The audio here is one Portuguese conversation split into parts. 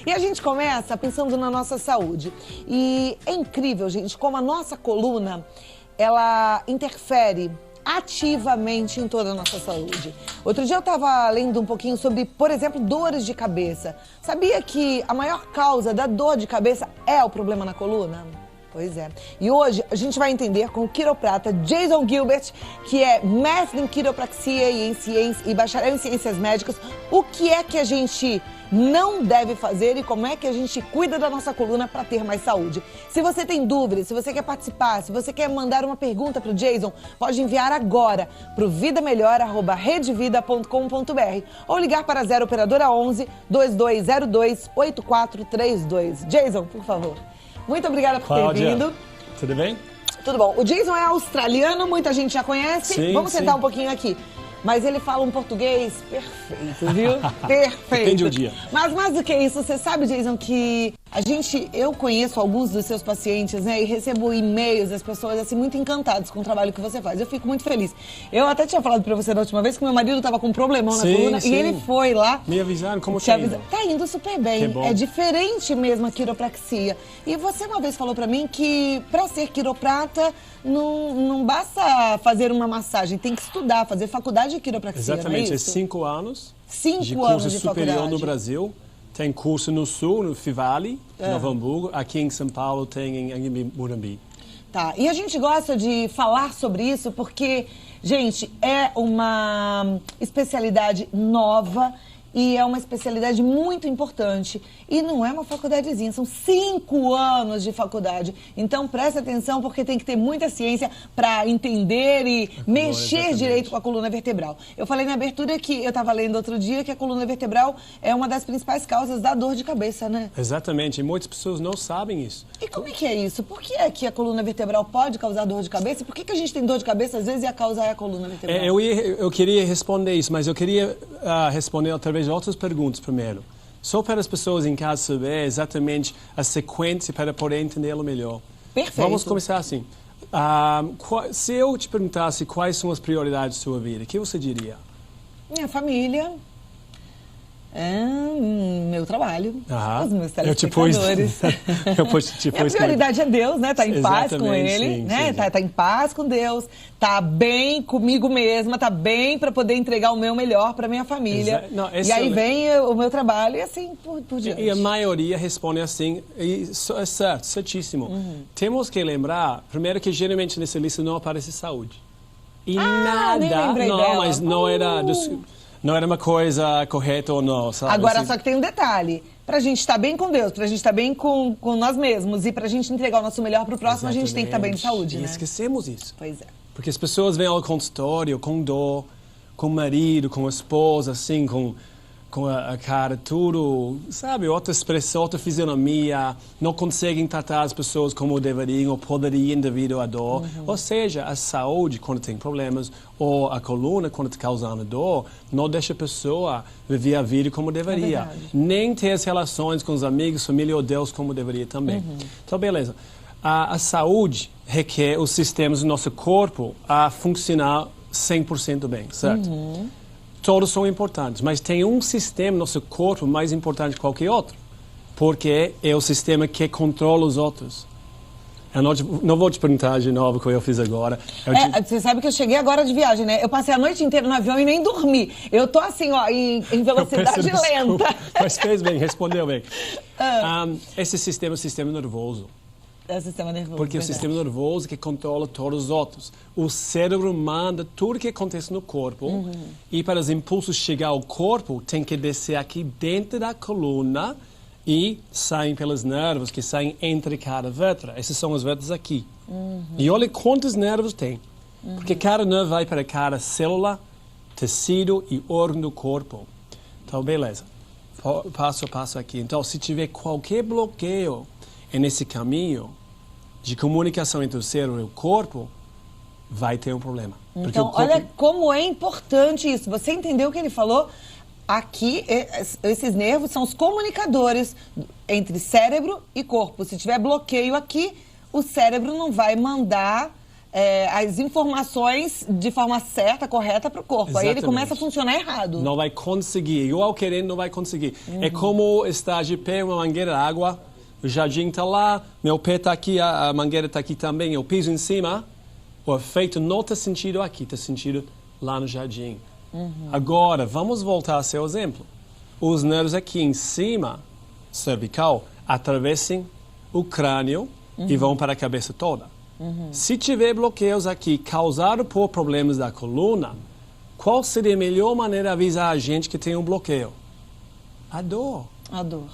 E a gente começa pensando na nossa saúde. E é incrível, gente, como a nossa coluna, ela interfere ativamente em toda a nossa saúde. Outro dia eu estava lendo um pouquinho sobre, por exemplo, dores de cabeça. Sabia que a maior causa da dor de cabeça é o problema na coluna? Pois é. E hoje a gente vai entender com o quiroprata Jason Gilbert, que é mestre em quiropraxia e bacharel em ciências médicas, o que é que a gente não deve fazer e como é que a gente cuida da nossa coluna para ter mais saúde. Se você tem dúvidas, se você quer participar, se você quer mandar uma pergunta para o Jason, pode enviar agora para o vidamelhor@redevida.com.br ou ligar para 0 operadora 11 2202 8432. Jason, por favor. Muito obrigada por ter vindo. Tudo bem? Tudo bom. O Jason é australiano, muita gente já conhece. Sim, Vamos sentar um pouquinho aqui. Mas ele fala um português perfeito, viu? Perfeito. Depende do dia. Mas mais do que isso, você sabe, Jason, que eu conheço alguns dos seus pacientes, né? E recebo e-mails das pessoas, assim, muito encantadas com o trabalho que você faz. Eu fico muito feliz. Eu até tinha falado pra você da última vez que meu marido tava com um problemão na coluna e ele foi lá. Me avisaram como tá indo. Tá indo super bem. Que bom. É diferente mesmo a quiropraxia. E você uma vez falou pra mim que pra ser quiroprata não basta fazer uma massagem, tem que estudar, fazer faculdade de quiropraxia. Exatamente, não é é isso? 5 anos. 5 anos de superior faculdade. no Brasil. Tem curso no Sul, no Fivali, Novo Hamburgo. Aqui em São Paulo tem em Anhembi, Morumbi. Tá, e a gente gosta de falar sobre isso porque, gente, é uma especialidade nova e é uma especialidade muito importante. E não é uma faculdadezinha, são 5 anos de faculdade. Então preste atenção porque tem que ter muita ciência para entender e mexer direito com a coluna vertebral. Eu falei na abertura que eu estava lendo outro dia que a coluna vertebral é uma das principais causas da dor de cabeça, né? Exatamente, e muitas pessoas não sabem isso. E como é que é isso? Por que é que a coluna vertebral pode causar dor de cabeça? Por que a gente tem dor de cabeça às vezes e a causa é a coluna vertebral? Eu queria responder isso, mas eu queria responder através de outras perguntas primeiro. Só para as pessoas em casa saber exatamente a sequência para poder entendê-lo melhor. Perfeito. Vamos começar assim. Se eu te perguntasse quais são as prioridades da sua vida, o que você diria? Minha família, meu trabalho, os meus telespectadores. Minha prioridade é Deus, né? Tá em paz com Ele, sim, né? Sim. Tá em paz com Deus, tá bem comigo mesma, tá bem para poder entregar o meu melhor para minha família. E aí vem o meu trabalho e assim por diante. E a maioria responde assim, e é certo, certíssimo. Temos que lembrar, primeiro que geralmente nessa lista não aparece saúde. E nada, nem lembrei dela. Mas não era uma coisa correta ou não, sabe? Agora, assim, só que tem um detalhe. Pra gente estar bem com Deus, pra gente estar bem com nós mesmos e pra gente entregar o nosso melhor pro próximo, a gente tem que estar bem de saúde, né? E esquecemos isso. Pois é. Porque as pessoas vêm ao consultório com dor, com o marido, com a esposa, assim, com a cara tudo, sabe, outra expressão, outra fisionomia, não conseguem tratar as pessoas como deveriam ou poderiam devido à dor. Ou seja, a saúde, quando tem problemas, ou a coluna, quando está causando dor, não deixa a pessoa viver a vida como deveria. Nem ter as relações com os amigos, família ou Deus como deveria também. Então, beleza. A saúde requer os sistemas do nosso corpo a funcionar 100% bem, certo? Todos são importantes, mas tem um sistema no nosso corpo mais importante que qualquer outro, porque é o sistema que controla os outros. Eu não vou te perguntar de novo o que eu fiz agora. Você sabe que eu cheguei agora de viagem, né? Eu passei a noite inteira no avião e nem dormi. Eu tô assim, ó, em velocidade lenta. Mas fez bem, respondeu bem. Esse sistema é o sistema nervoso. É o sistema nervoso. Porque é o sistema nervoso que controla todos os outros. O cérebro manda tudo o que acontece no corpo e para os impulsos chegar ao corpo tem que descer aqui dentro da coluna e saem pelos nervos que saem entre cada vértebra. Essas são as vértebras aqui. E olha quantos nervos tem. Porque cada nervo vai para cada célula, tecido e órgão do corpo. Então, beleza. Passo a passo aqui. Então, se tiver qualquer bloqueio nesse caminho de comunicação entre o cérebro e o corpo, vai ter um problema. Então, olha como é importante isso. Você entendeu o que ele falou? Aqui, esses nervos são os comunicadores entre cérebro e corpo. Se tiver bloqueio aqui, o cérebro não vai mandar as informações de forma certa, correta para o corpo. Aí ele começa a funcionar errado. Não vai conseguir. Igual querendo, não vai conseguir. É como estar de pé, uma mangueira de água, o jardim está lá, meu pé está aqui, a mangueira está aqui também, eu piso em cima, o efeito não está sentido aqui, está sentido lá no jardim. Agora, vamos voltar ao seu exemplo. Os nervos aqui em cima, cervical, atravessam o crânio e vão para a cabeça toda. Se tiver bloqueios aqui causados por problemas da coluna, qual seria a melhor maneira de avisar a gente que tem um bloqueio? A dor. A dor.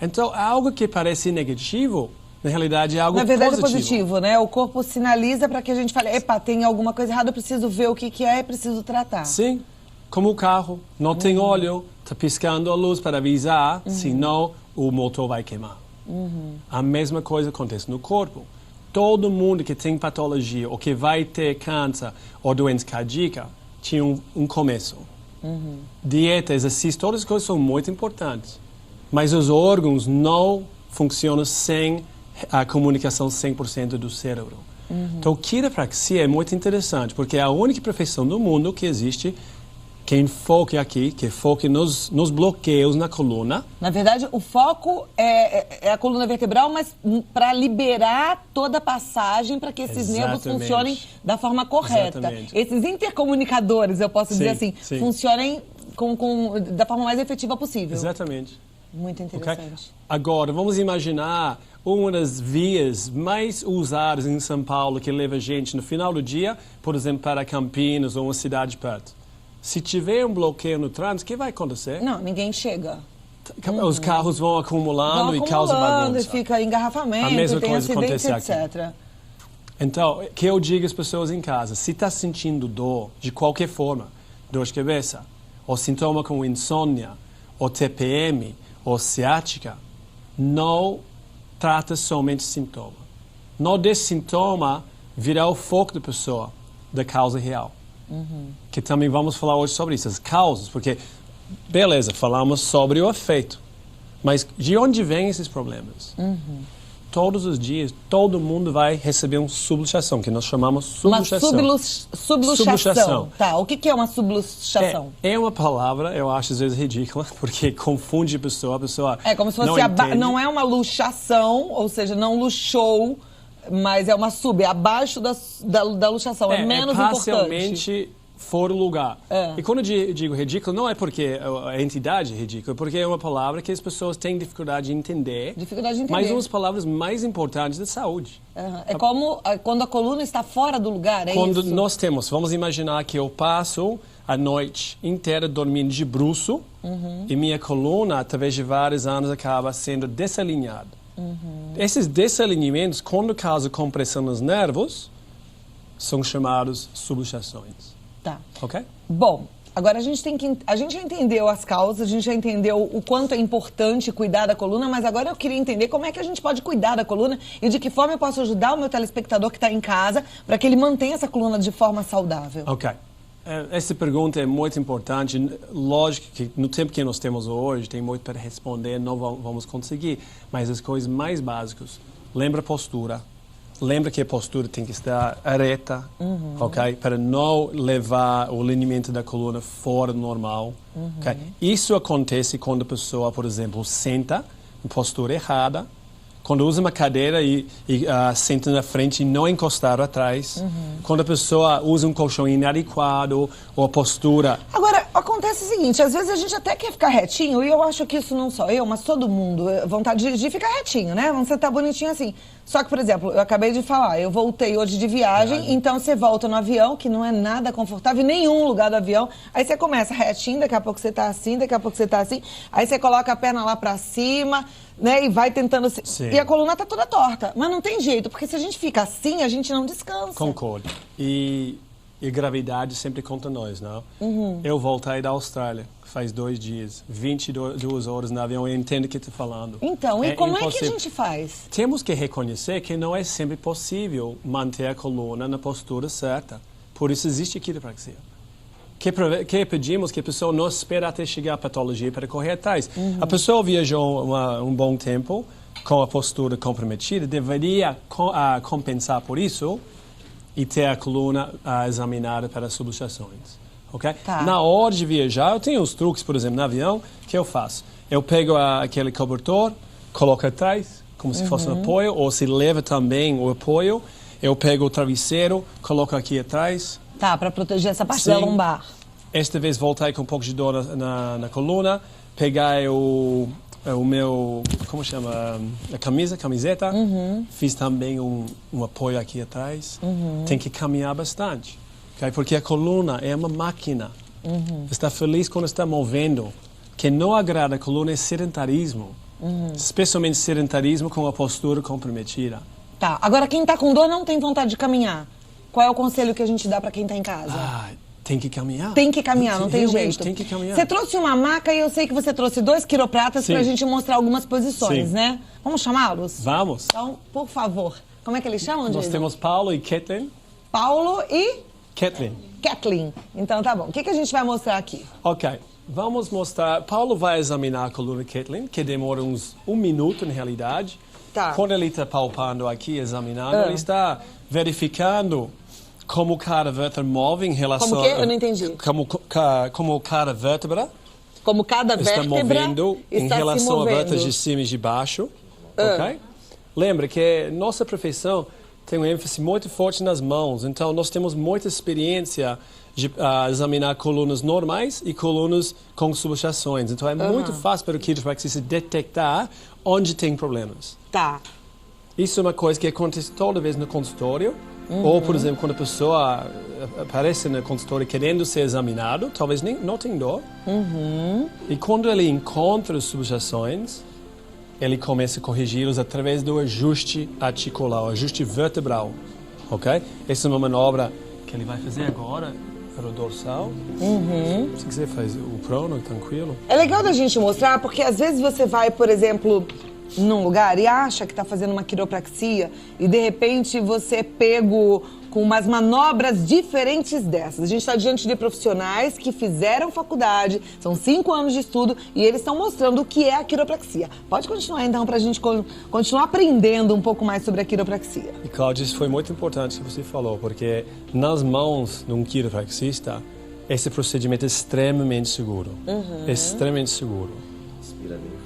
Então, algo que parece negativo, na realidade é algo positivo. Na verdade é positivo, né? O corpo sinaliza para que a gente fale, epa, tem alguma coisa errada, eu preciso ver o que é, preciso tratar. Sim, como o carro, não tem óleo, está piscando a luz para avisar, senão o motor vai queimar. A mesma coisa acontece no corpo. Todo mundo que tem patologia ou que vai ter câncer ou doença cardíaca tinha um começo. Dieta, exercício, todas as coisas são muito importantes. Mas os órgãos não funcionam sem a comunicação 100% do cérebro. Então, quiropraxia é muito interessante, porque é a única profissão do mundo que existe que enfoque aqui, que foque nos bloqueios na coluna. Na verdade, o foco é a coluna vertebral, mas para liberar toda a passagem para que esses nervos funcionem da forma correta. Exatamente. Esses intercomunicadores, eu posso dizer assim, funcionem da forma mais efetiva possível. Exatamente. Muito interessante. Okay? Agora, vamos imaginar uma das vias mais usadas em São Paulo que leva a gente no final do dia, por exemplo, para Campinas ou uma cidade perto. Se tiver um bloqueio no trânsito, o que vai acontecer? Não, ninguém chega. Os carros vão acumulando e causam bagunça. E fica engarrafamento, a mesma tem coisa acidentes, acontece etc. Aqui. Então, o que eu digo às pessoas em casa, se está sentindo dor, de qualquer forma, dor de cabeça, ou sintoma como insônia, ou TPM, ou ciática, não trata somente sintoma. Não deixe sintoma virar o foco da pessoa, da causa real. Que também vamos falar hoje sobre isso, as causas, porque, beleza, falamos sobre o efeito, mas de onde vêm esses problemas? Todos os dias, todo mundo vai receber uma subluxação, que nós chamamos subluxação. Uma subluxação. Tá, o que é uma subluxação? É uma palavra, eu acho às vezes ridícula, porque confunde a pessoa é como se fosse, não é uma luxação, ou seja, não luxou, mas é uma é abaixo da luxação, é menos importante. Parcialmente fora do lugar. E quando eu digo ridículo, não é porque a entidade é ridícula, é porque é uma palavra que as pessoas têm dificuldade de entender. Mas uma das palavras mais importantes da saúde. É como quando a coluna está fora do lugar, quando isso? Nós temos, vamos imaginar que eu passo a noite inteira dormindo de bruço e minha coluna, através de vários anos, acaba sendo desalinhada. Esses desalinhamentos, quando causa compressão nos nervos, são chamados subluxações. Tá. Ok? Bom, agora a gente já entendeu as causas, a gente já entendeu o quanto é importante cuidar da coluna, mas agora eu queria entender como é que a gente pode cuidar da coluna e de que forma eu posso ajudar o meu telespectador que está em casa para que ele mantenha essa coluna de forma saudável. Ok. Essa pergunta é muito importante. Lógico que no tempo que nós temos hoje, tem muito para responder, não vamos conseguir. Mas as coisas mais básicas, lembra a postura. Lembra que a postura tem que estar ereta, ok? Para não levar o alinhamento da coluna fora do normal. Okay? Isso acontece quando a pessoa, por exemplo, senta em postura errada, quando usa uma cadeira e senta na frente e não encostar atrás, quando a pessoa usa um colchão inadequado ou a postura... Agora, acontece o seguinte, às vezes a gente até quer ficar retinho, e eu acho que isso não só eu, mas todo mundo, vontade de ficar retinho, né? Vamos sentar bonitinho assim. Só que, por exemplo, eu acabei de falar, eu voltei hoje de viagem, então você volta no avião, que não é nada confortável em nenhum lugar do avião, aí você começa retinho, daqui a pouco você tá assim, daqui a pouco você tá assim, aí você coloca a perna lá pra cima, né, e vai tentando... E a coluna tá toda torta, mas não tem jeito, porque se a gente fica assim, a gente não descansa. Concordo. E gravidade sempre conta nós, não? Eu voltei da Austrália, faz 2 dias, 22 horas no avião, eu entendo o que está falando. Então, e como é que a gente faz? Temos que reconhecer que não é sempre possível manter a coluna na postura certa. Por isso existe a quiropraxia. Que pedimos que a pessoa não espere até chegar à patologia para correr atrás. A pessoa viajou um bom tempo com a postura comprometida, deveria compensar por isso e ter a coluna examinada para subluxações. Okay? Tá. Na hora de viajar, eu tenho uns truques, por exemplo, no avião, que eu faço. Eu pego aquele cobertor, coloco atrás, como se fosse um apoio, ou se leva também o apoio, eu pego o travesseiro, coloco aqui atrás. Tá, para proteger essa parte Sim. da lombar. Esta vez voltei com um pouco de dor na coluna, peguei o meu, como chama, a camiseta, fiz também um apoio aqui atrás. Tem que caminhar bastante, okay? Porque a coluna é uma máquina. Está feliz quando está movendo. Que não agrada a coluna é sedentarismo, especialmente sedentarismo com a postura comprometida. Tá, agora quem tá com dor não tem vontade de caminhar. Qual é o conselho que a gente dá para quem tá em casa? Tem que caminhar. Tem que caminhar, não tem Realmente, jeito. tem que caminhar. Você trouxe uma maca e eu sei que você trouxe 2 quiropratas pra gente mostrar algumas posições, Sim. né? Vamos chamá-los? Vamos. Então, por favor. Como é que eles chamam, Nós Diego? temos Paulo e Kathleen. Paulo e Kathleen. Kathleen. Então tá bom. O que a gente vai mostrar aqui? Ok. Vamos mostrar. Paulo vai examinar a coluna Kathleen, que demora uns 1 minuto, na realidade. Tá. Quando ele está palpando aqui, examinando, ele está verificando como cada vértebra move em relação... Como que? Eu não entendi. Como cada vértebra Como cada está vértebra movendo em está se relação a movendo. vértebras de cima e de baixo. Ok? Lembra que nossa profissão tem um ênfase muito forte nas mãos. Então, nós temos muita experiência de examinar colunas normais e colunas com subluxações. Então, é muito fácil para o quiropraxista detectar onde tem problemas. Tá. Isso é uma coisa que acontece toda vez no consultório. Ou, por exemplo, quando a pessoa aparece no consultório querendo ser examinado, talvez nem não tem dor. E quando ele encontra as subluxações, ele começa a corrigi-los através do ajuste articular, o ajuste vertebral. Ok? Essa é uma manobra que ele vai fazer agora para o dorsal. Se quiser, faz o prono, tranquilo. É legal da gente mostrar, porque às vezes você vai, por exemplo, num lugar e acha que está fazendo uma quiropraxia e de repente você é pego com umas manobras diferentes dessas. A gente está diante de profissionais que fizeram faculdade, são 5 anos de estudo e eles estão mostrando o que é a quiropraxia. Pode continuar então para a gente continuar aprendendo um pouco mais sobre a quiropraxia. E Cláudia, isso foi muito importante que você falou, porque nas mãos de um quiropraxista, esse procedimento é extremamente seguro. Extremamente seguro. Respira bem fundo.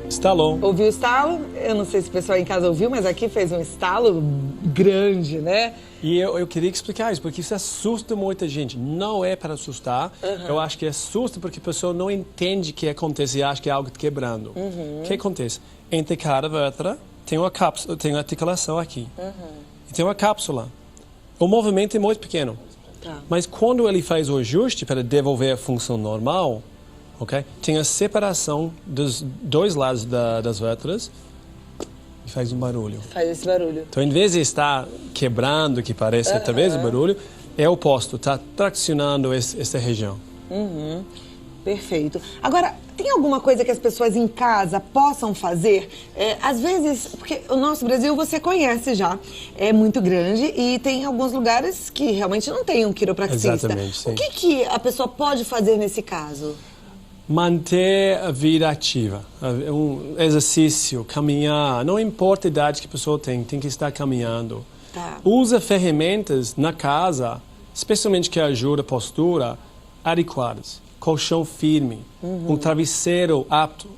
Estalou. Ouviu o estalo? Eu não sei se o pessoal em casa ouviu, mas aqui fez um estalo grande, né? E eu queria explicar isso, porque isso assusta muita gente. Não é para assustar. Eu acho que assusta porque a pessoa não entende o que acontece e acha que é algo quebrando. O que acontece? Entre cada vértebra tem uma cápsula, tem uma articulação aqui. E tem uma cápsula. O movimento é muito pequeno. Tá. Mas quando ele faz o ajuste para devolver a função normal, okay, tem a separação dos 2 lados das vértebras e faz um barulho. Faz esse barulho. Então, em vez de estar quebrando, que parece através do barulho, é o oposto, está tracionando essa região. Perfeito. Agora, tem alguma coisa que as pessoas em casa possam fazer? Às vezes, porque o nosso Brasil você conhece já, é muito grande e tem alguns lugares que realmente não tem um quiropraxista. Exatamente, sim. O que a pessoa pode fazer nesse caso? Manter a vida ativa, um exercício, caminhar, não importa a idade que a pessoa tem que estar caminhando. Tá. Usa ferramentas na casa, especialmente que ajudam a postura, adequadas. Colchão firme, um travesseiro apto.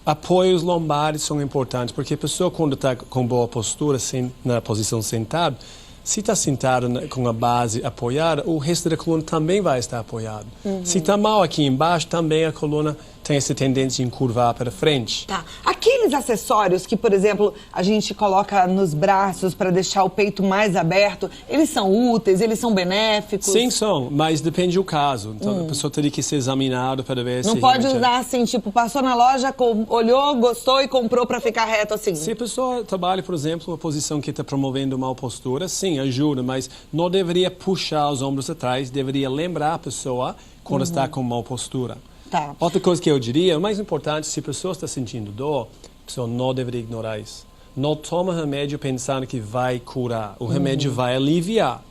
Apoios lombares são importantes, porque a pessoa quando está com boa postura, na posição sentada, se está sentado com a base apoiada, o resto da coluna também vai estar apoiado. Se está mal aqui embaixo, também a coluna tem essa tendência em curvar para frente. Tá. Aqueles acessórios que, por exemplo, a gente coloca nos braços para deixar o peito mais aberto, eles são úteis, eles são benéficos? Sim, são, mas depende do caso. Então, a pessoa teria que ser examinada para ver se... Não pode usar assim, tipo, passou na loja, olhou, gostou e comprou para ficar reto assim? Se a pessoa trabalha, por exemplo, uma posição que está promovendo mal postura, sim, ajuda, mas não deveria puxar os ombros atrás, deveria lembrar a pessoa quando está com mal postura. Tá. Outra coisa que eu diria, o mais importante, se a pessoa está sentindo dor, a pessoa não deveria ignorar isso. Não toma remédio pensando que vai curar. O remédio vai aliviar,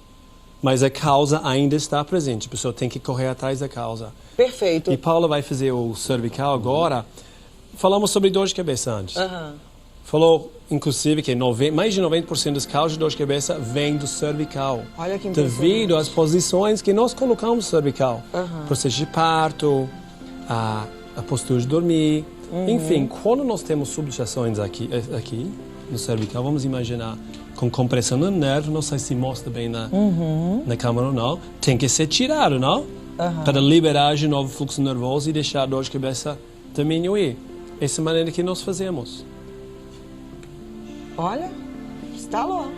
mas a causa ainda está presente. A pessoa tem que correr atrás da causa. Perfeito. E Paula vai fazer o cervical agora. Falamos sobre dor de cabeça antes. Falou inclusive, que mais de 90% dos casos de dor de cabeça vem do cervical. Olha que devido às posições que nós colocamos no cervical. Processo de parto, a postura de dormir. Enfim, quando nós temos subluxações aqui no cervical, vamos imaginar com compressão no nervo, não sei se mostra bem na câmera ou não, tem que ser tirado, não? Para liberar de novo o fluxo nervoso e deixar a dor de cabeça diminuir. Essa é a maneira que nós fazemos. Olha, instalou.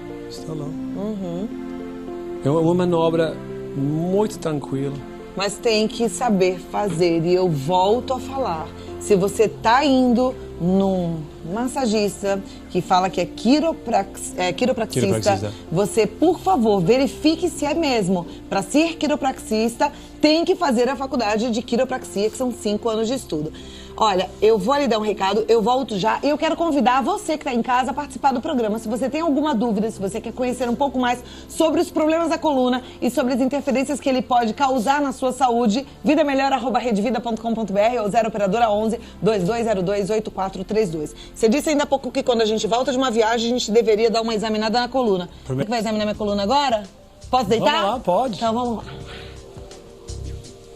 É uma manobra muito tranquila. Mas tem que saber fazer. E eu volto a falar. Se você está indo num massagista que fala que é quiropraxista, você, por favor, verifique se é mesmo. Para ser quiropraxista, tem que fazer a faculdade de quiropraxia, que são 5 anos de estudo. Olha, eu vou lhe dar um recado, eu volto já e eu quero convidar você que está em casa a participar do programa. Se você tem alguma dúvida, se você quer conhecer um pouco mais sobre os problemas da coluna e sobre as interferências que ele pode causar na sua saúde, vidamelhor@redevida.com.br ou 0 operadora 11 2202 8432. Você disse ainda há pouco que quando a gente volta de uma viagem, a gente deveria dar uma examinada na coluna. Você vai examinar minha coluna agora? Posso deitar? Vamos lá, pode. Então vamos lá.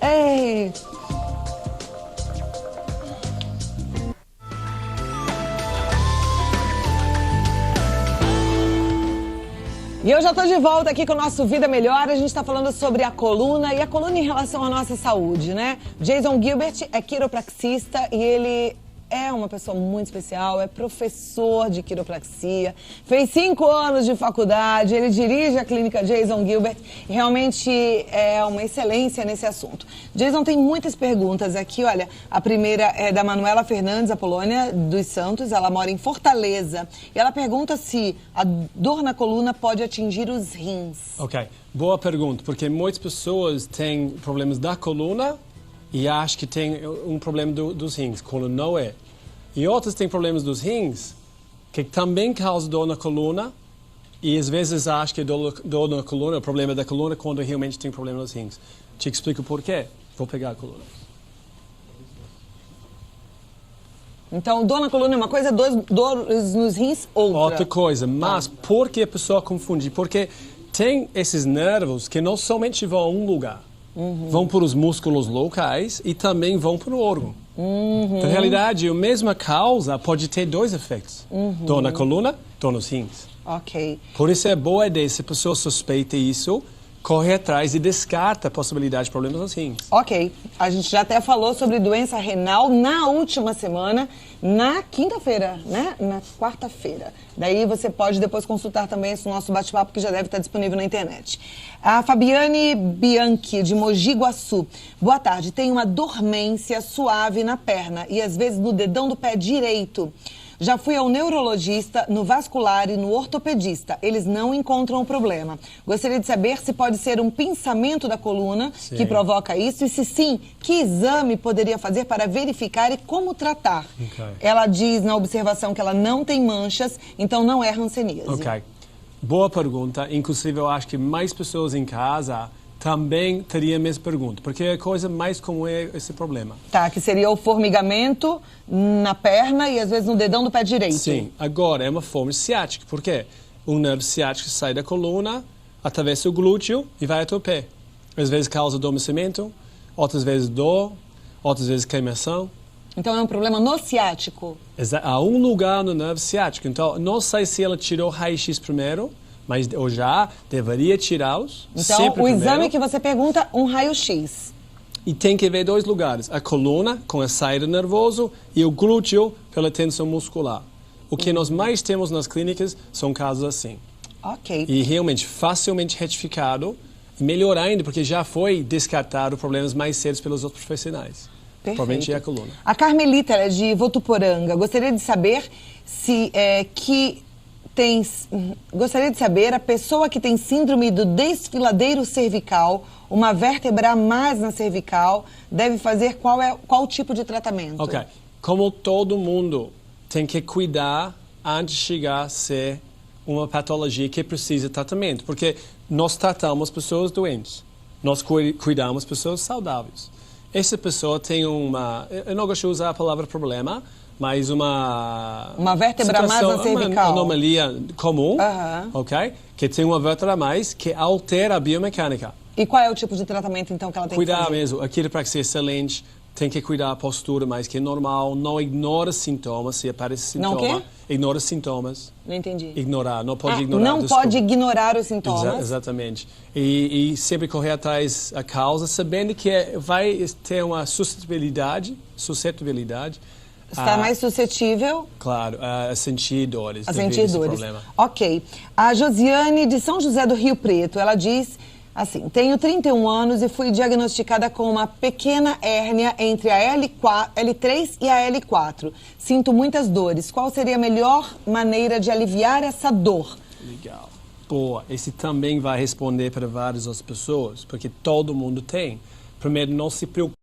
Ei! E eu já estou de volta aqui com o nosso Vida Melhor. A gente está falando sobre a coluna e a coluna em relação à nossa saúde, né? Jason Gilbert é quiropraxista e ele é uma pessoa muito especial, é professor de quiropraxia, fez 5 anos de faculdade, ele dirige a clínica Jason Gilbert e realmente é uma excelência nesse assunto. Jason, tem muitas perguntas aqui, olha, a primeira é da Manuela Fernandes, a Polônia dos Santos, ela mora em Fortaleza e ela pergunta se a dor na coluna pode atingir os rins. Ok, boa pergunta, porque muitas pessoas têm problemas da coluna e acho que tem um problema dos rins, quando não é. E outros têm problemas dos rins, que também causam dor na coluna, e às vezes acham que dor na coluna, o problema da coluna, quando realmente tem problema nos rins. Te explico por quê. Vou pegar a coluna. Então, dor na coluna é uma coisa, dor nos rins outra. Outra coisa, mas por que a pessoa confunde? Porque tem esses nervos que não somente vão a um lugar. Vão para os músculos locais e também vão para o órgão. Na realidade, a mesma causa pode ter 2 efeitos. Dor na coluna, dor nos rins. Ok. Por isso é boa ideia, se a pessoa suspeita isso, corre atrás e descarta a possibilidade de problemas nos rins. Ok. A gente já até falou sobre doença renal na última semana, na quinta-feira, né? Na quarta-feira. Daí você pode depois consultar também esse nosso bate-papo, que já deve estar disponível na internet. A Fabiane Bianchi, de Mogi Guaçu. Boa tarde. Tem uma dormência suave na perna e às vezes no dedão do pé direito. Já fui ao neurologista, no vascular e no ortopedista. Eles não encontram o problema. Gostaria de saber se pode ser um pinçamento da coluna que provoca isso e se sim, que exame poderia fazer para verificar e como tratar. Ela diz na observação que ela não tem manchas, então não é hanseníase. Ok. Boa pergunta. Inclusive, eu acho que mais pessoas em casa também teriam a mesma pergunta, porque a coisa mais comum é esse problema. Tá, que seria o formigamento na perna e às vezes no dedão do pé direito. Sim, agora é uma forma ciática, porque o nervo ciático sai da coluna, atravessa o glúteo e vai até o pé. Às vezes causa adormecimento, outras vezes dor, outras vezes queimação. Então é um problema no ciático? Há um lugar no nervo ciático, então não sei se ela tirou raio-x primeiro, mas eu já deveria tirá-los. Então, o exame que você pergunta, um raio-x. E tem que ver 2 lugares. A coluna, com a saída nervosa, e o glúteo, pela tensão muscular. O que nós mais temos nas clínicas são casos assim. Ok. E realmente, facilmente retificado. E melhor ainda, porque já foi descartado problemas mais sérios pelos outros profissionais. Perfeito. Provavelmente é a coluna. A Carmelita, ela é de Votuporanga. Gostaria de saber se gostaria de saber, a pessoa que tem síndrome do desfiladeiro cervical, uma vértebra a mais na cervical, deve fazer qual tipo de tratamento? Ok. Como todo mundo tem que cuidar antes de chegar a ser uma patologia que precisa de tratamento, porque nós tratamos pessoas doentes, nós cuidamos pessoas saudáveis. Essa pessoa tem eu não gosto de usar a palavra problema, mas uma vértebra a mais na cervical. Uma anomalia comum, Aham. ok? Que tem uma vértebra a mais que altera a biomecânica. E qual é o tipo de tratamento, então, que ela tem que Cuidar fazer? mesmo, a quiropraxia é excelente, tem que cuidar a postura mais que normal, não ignora sintomas, se aparece sintoma. Não o quê? Ignora sintomas. Não entendi. Ignorar, não pode ignorar. Não desculpa. pode ignorar os sintomas. Exatamente. E sempre correr atrás da causa, sabendo que vai ter uma suscetibilidade. Está mais suscetível Claro, a sentir dores. a devido sentir esse dores. problema. Ok. A Josiane, de São José do Rio Preto, ela diz assim: tenho 31 anos e fui diagnosticada com uma pequena hérnia entre a L3 e a L4. Sinto muitas dores. Qual seria a melhor maneira de aliviar essa dor? Legal. Boa. Esse também vai responder para várias outras pessoas, porque todo mundo tem. Primeiro, não se preocupe